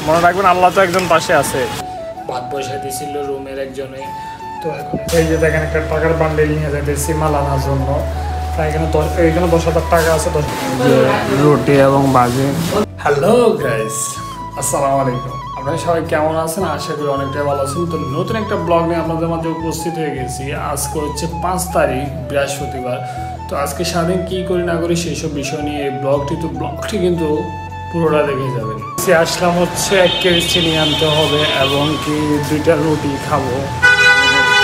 মনে রাখবেন আল্লাহ তো একজন পাশে আছে। ভাত বসাই দিয়েছিল রুমের একজনে। তো এখন এই যে দেখেন একটা টাকার বান্ডেল নিয়ে যাইতেছি মাল আনার জন্য। তাই এখানে 10,000 টাকা আছে। রুটি এবং বাজি। হ্যালো গাইস, আসসালামু আলাইকুম। আপনারা সবাই কেমন আছেন? আশা করি অনেকটাই ভালো আছেন। তো নতুন একটা ব্লগ নিয়ে আপনাদের মাঝে উপস্থিত হয়ে গেছি। আজকে হচ্ছে 5 তারিখ বৃহস্পতিবার। তো আজকে সারাদিন কী করি না করি সেই সব বিষয় নিয়ে এই ব্লগটি কিন্তু পুরোটা দেখে যাবেন। আসলাম হচ্ছে 1 কেজি চিনি আনতে হবে এবং কি 2টা রুটি খাবো।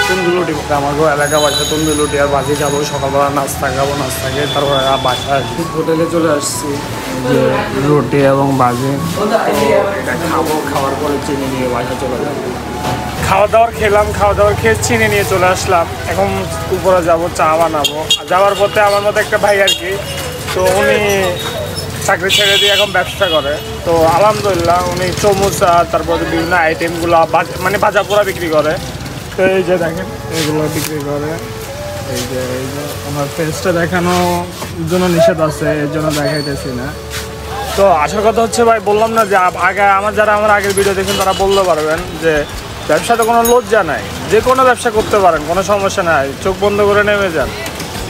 তন্দুর রুটি আমাকে এলাকা বাসা তন্দুর রুটি আর বাজি খাবো। সকালবেলা নাস্তা খাবো, নাস্তা খেয়ে তারপরে বাসায় হোটেলে চলে আসছি। যে রুটি এবং বাজি এটা খাবো, খাওয়ার পরে চিনি নিয়ে বাসা চলে যাবো। খাওয়া দাওয়ার খেয়ে চিনি নিয়ে চলে আসলাম। এখন উপরে যাবো, চা বানাবো। যাওয়ার পথে আমার মতো একটা ভাই আর কি, তো উনি চাকরি ছেড়ে দিয়ে এখন ব্যবসা করে। তো আলহামদুলিল্লাহ উনি চমুচা তারপরে বিভিন্ন আইটেমগুলো মানে ভাজা পোড়া বিক্রি করে। তো এই যে দেখেন এগুলো বিক্রি করে। এই যে আমার ফেসটা দেখানোর জন্য নিষেধ আছে, এর জন্য দেখাইতেছি না। তো আসার কথা হচ্ছে ভাই, বললাম না যে যারা আমার আগের ভিডিও দেখেন তারা বলতে পারবেন যে ব্যবসাতে কোনো লজ্জা নাই, যে কোনো ব্যবসা করতে পারেন, কোনো সমস্যা নাই। চোখ বন্ধ করে নেমে যান,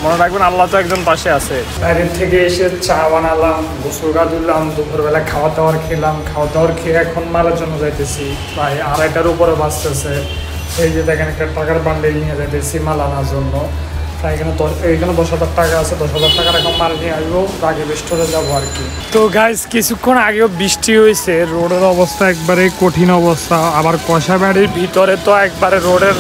মনে রাখবেন আল্লাহ তো একজন পাশে আছে। বাইরের থেকে এসে চা বানালাম, গোসল গা ধুলাম, দুপুরবেলা খাওয়া দাওয়ার খেয়ে এখন মারার জন্য যাইতেছি। প্রায় 2:30টার উপরে বাঁচতেছে। এই যে দেখেন একটা টাকার বান্ডেল নিয়ে যাইতেছি মাল আনার জন্য। তাই এখানে 10,000 টাকা আছে। 10,000 টাকার এখন মাল নিয়ে আসবো, রাগে স্টোরে যাবো আর কি। তো গাইস কিছুক্ষণ আগেও বৃষ্টি হয়েছে, রোডের অবস্থা একবারে কঠিন অবস্থা। আবার কষা বাড়ির ভিতরে তো একবারে রোডের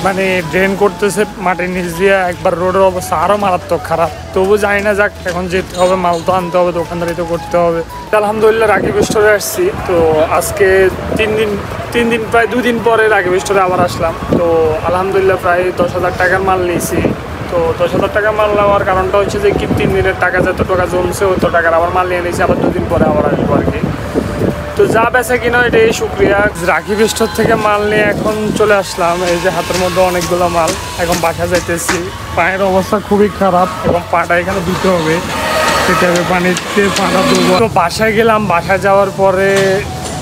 মানে ড্রেন করতেছে মাটির নিচ দিয়ে, একবার রোডের অবস্থা আরও মারাত্মক খারাপ। তবু জানি না, যাক এখন যেতে হবে, মাল তো আনতে হবে, দোকানদারি তো করতে হবে। আলহামদুলিল্লাহ রাকিব স্টোরে আসছি। তো আজকে 3 দিন প্রায় 2 দিন পরে রাকিব স্টোরে আবার আসলাম। তো আলহামদুলিল্লাহ প্রায় 10,000 টাকার মাল নিয়েছি। তো 10,000 টাকা মাল নেওয়ার কারণটা হচ্ছে যে কি 3 দিনের টাকা যত টাকা জমছে ওই তো টাকার আবার মাল নিয়ে নিয়েছি। আবার 2 দিন পরে আবার আসবো আর কি। তো যা বেচা কিনা এটাই শুক্রিয়া। রাকিব স্টোর থেকে মাল নিয়ে এখন চলে আসলাম। এই যে হাতের মধ্যে অনেকগুলো মাল, এখন বাসা যাইতেছি। পায়ের অবস্থা খুবই খারাপ এবং পাটা এখানে দিতে হবে, সেটা হবে পানিতে পাটা দেবো। তো বাসায় গেলাম, বাসায় যাওয়ার পরে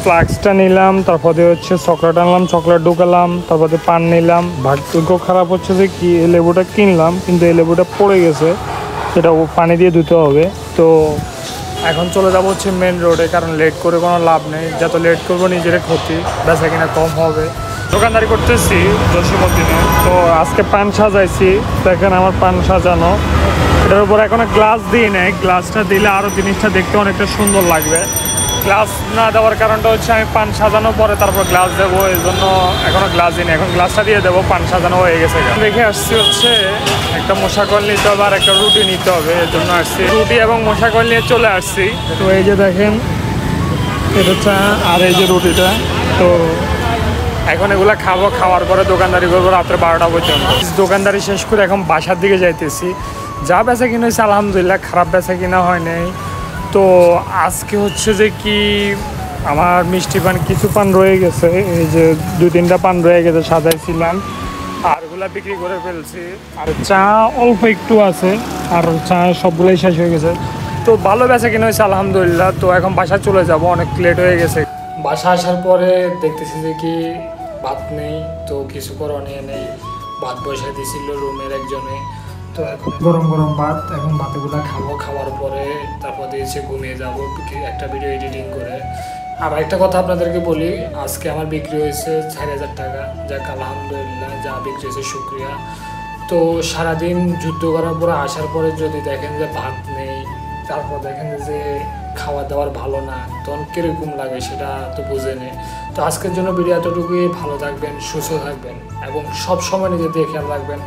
ফ্লাক্সটা নিলাম, তারপরে হচ্ছে চকলেট আনলাম, চকলেট ঢুকালাম, তারপরে পান নিলাম। ভাগ্য খারাপ হচ্ছে যে কি এই লেবুটা কিনলাম কিন্তু এই লেবুটা পড়ে গেছে, সেটা পানি দিয়ে ধুতে হবে। তো এখন চলে যাবো হচ্ছে মেন রোডে, কারণ লেট করে কোনো লাভ নেই। যত লেট করবো নিজের ক্ষতি, বেচা কিনা কম হবে। দোকানদারি করতেছি জসীমউদ্দিনে। তো আজকে পান সাজাইছি, দেখেন আমার পান সাজানো। এটার উপর এখনো গ্লাস দিই নেই, গ্লাসটা দিলে আরও জিনিসটা দেখতে অনেকটা সুন্দর লাগবে। গ্লাস না দেওয়ার কারণটা হচ্ছে আমি পান সাজানোর পরে তারপর গ্লাস দেবো, এই জন্য এখনও গ্লাস দিই না। এখন গ্লাসটা দিয়ে দেবো, পান সাজানো হয়ে গেছে। দেখে আসছি হচ্ছে একটা মশাকল নিতে হবে আর একটা রুটি নিতে হবে, এর জন্য আসছি। রুটি এবং মশাকল নিয়ে চলে আসছি। তো এই যে দেখেন এটা চা আর এই যে রুটিটা। তো এখন এগুলা খাবো, খাওয়ার পরে দোকানদারি করবো রাত্রে 12টা পর্যন্ত। দোকানদারি শেষ করে এখন বাসার দিকে যাইতেছি। যা বেচা কিনা হয়েছে আলহামদুলিল্লাহ, খারাপ বেচা কিনা হয় নাই। তো আজকে হচ্ছে যে কি আমার মিষ্টি পান কিছু পান রয়ে গেছে, এই যে 2-3টা পান রয়ে গেছে সাজাইছিলাম, আর ওগুলা বিক্রি করে ফেলছি। আর চা অল্প একটু আছে, আর চা সবগুলোই শেষ হয়ে গেছে। তো ভালো বেচা কিনা হয়েছে আলহামদুলিল্লাহ। তো এখন বাসা চলে যাব, অনেক লেট হয়ে গেছে। বাসা আসার পরে দেখতেছি যে কি ভাত নেই, তো কিছু করণীয় নেই। ভাত বসাই দিয়েছিল রুমের একজনে। তো এখন গরম গরম ভাত, এখন ভাতগুলো খাবো। খাওয়ার পরে তারপর দিয়েছে ঘুমিয়ে যাবো একটা ভিডিও এডিটিং করে। আর একটা কথা আপনাদেরকে বলি, আজকে আমার বিক্রি হয়েছে 4,000 টাকা। যাক আলহামদুলিল্লাহ, যা বিক্রি হয়েছে শুক্রিয়া। তো সারাদিন যুদ্ধ করার পরে আসার পরে যদি দেখেন যে ভাত নেই, তারপর দেখেন যে খাওয়া দাওয়ার ভালো না, তখন কীরকম লাগে সেটা তো বুঝে নেই। তো আজকের জন্য ভিডিও এতটুকুই। ভালো থাকবেন, সুস্থ থাকবেন এবং সব সময় নিজের দিয়ে খেয়াল রাখবেন।